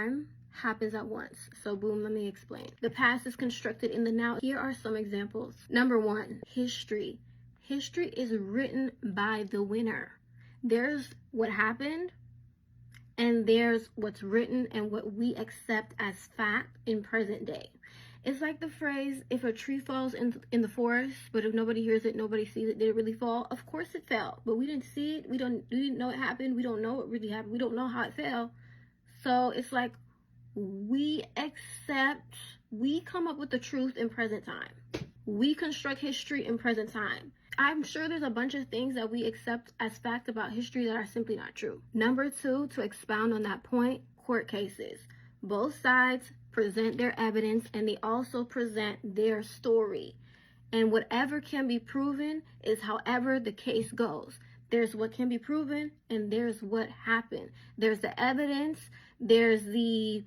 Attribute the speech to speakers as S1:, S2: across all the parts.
S1: time happens at once. So boom, let me explain. The past is constructed in the now. Here are some examples. Number one, history. History is written by the winner. There's what happened, and there's what's written and what we accept as fact in present day. It's like the phrase, if a tree falls in the forest, but if nobody hears it, nobody sees it, did it really fall? Of course it fell, but we didn't see it. We didn't know it happened. We don't know what really happened. We don't know how it fell. So it's like we come up with the truth in present time. We construct history in present time. I'm sure there's a bunch of things that we accept as fact about history that are simply not true. Number two, to expound on that point, court cases. Both sides present their evidence and they also present their story. And whatever can be proven is however the case goes. There's what can be proven and there's what happened. There's the evidence, there's the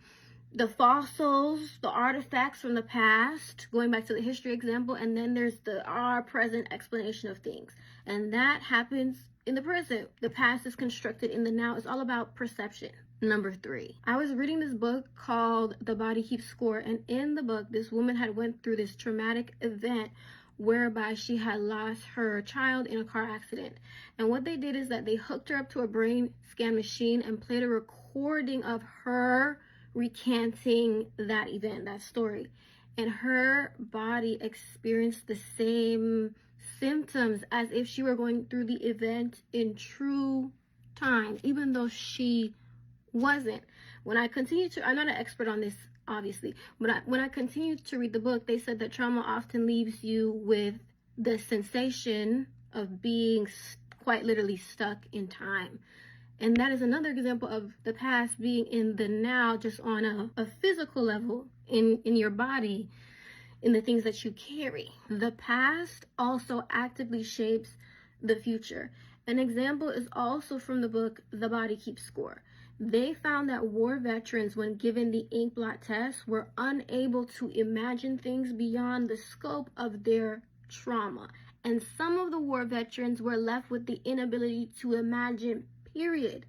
S1: fossils, the artifacts from the past, going back to the history example, and then there's our present explanation of things. And that happens in the present. The past is constructed in the now. It's all about perception. Number three, I was reading this book called The Body Keeps Score, and in the book, this woman had went through this traumatic event whereby she had lost her child in a car accident. And what they did is that they hooked her up to a brain scan machine and played a recording of her recanting that event, that story. And her body experienced the same symptoms as if she were going through the event in true time, even though she wasn't. When I continued to, I'm not an expert on this, obviously, but when I continued to read the book, they said that trauma often leaves you with the sensation of being quite literally stuck in time. And that is another example of the past being in the now, just on a physical level, in your body, in the things that you carry. The past also actively shapes the future. An example is also from the book, The Body Keeps Score. They found that war veterans, when given the ink blot test, were unable to imagine things beyond the scope of their trauma. And some of the war veterans were left with the inability to imagine, period.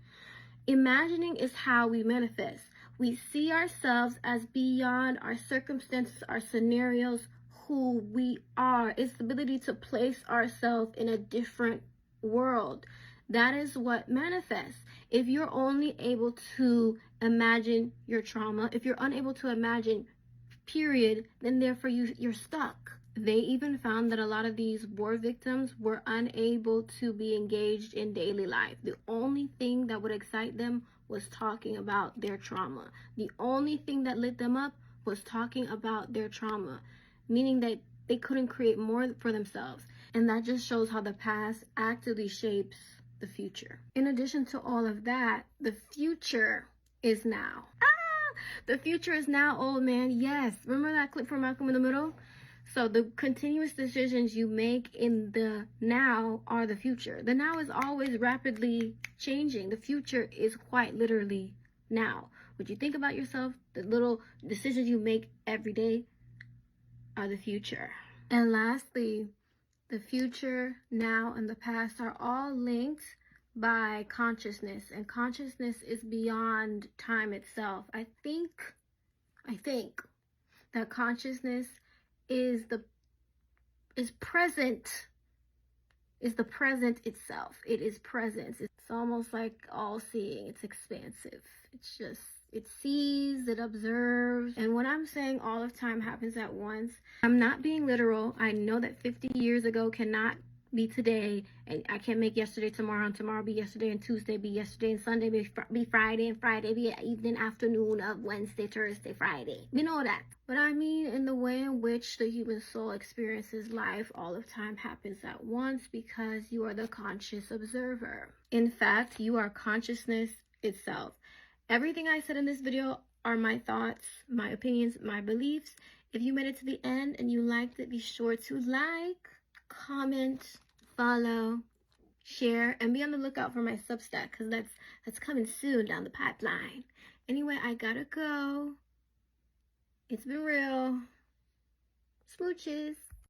S1: Imagining is how we manifest. We see ourselves as beyond our circumstances, our scenarios, who we are. It's the ability to place ourselves in a different world. That is what manifests. If you're only able to imagine your trauma, if you're unable to imagine, period, then therefore you're stuck. They even found that a lot of these war victims were unable to be engaged in daily life. The only thing that would excite them was talking about their trauma. The only thing that lit them up was talking about their trauma, meaning that they couldn't create more for themselves. And that just shows how the past actively shapes the future. In addition to all of that, the future is now. The future is now, old man. Yes. Remember that clip from Malcolm in the Middle? So the continuous decisions you make in the now are the future. The now is always rapidly changing. The future is quite literally now. What you think about yourself, the little decisions you make every day are the future. And lastly, the future, now, and the past are all linked by consciousness, and consciousness is beyond time itself. I think that consciousness is the present itself. It is presence. It's almost like all seeing. It's expansive. It's just, it sees, it observes. And when I'm saying all of time happens at once, I'm not being literal. I know that 50 years ago cannot be today, and I can't make yesterday tomorrow, and tomorrow be yesterday, and Tuesday be yesterday, and Sunday be Friday, and Friday be evening, afternoon of Wednesday, Thursday, Friday. You know that. But I mean in the way in which the human soul experiences life, all of time happens at once because you are the conscious observer. In fact, you are consciousness itself. Everything I said in this video are my thoughts, my opinions, my beliefs. If you made it to the end and you liked it, be sure to like, comment, follow, share, and be on the lookout for my Substack, because that's coming soon down the pipeline. Anyway, I gotta go. It's been real. Smooches.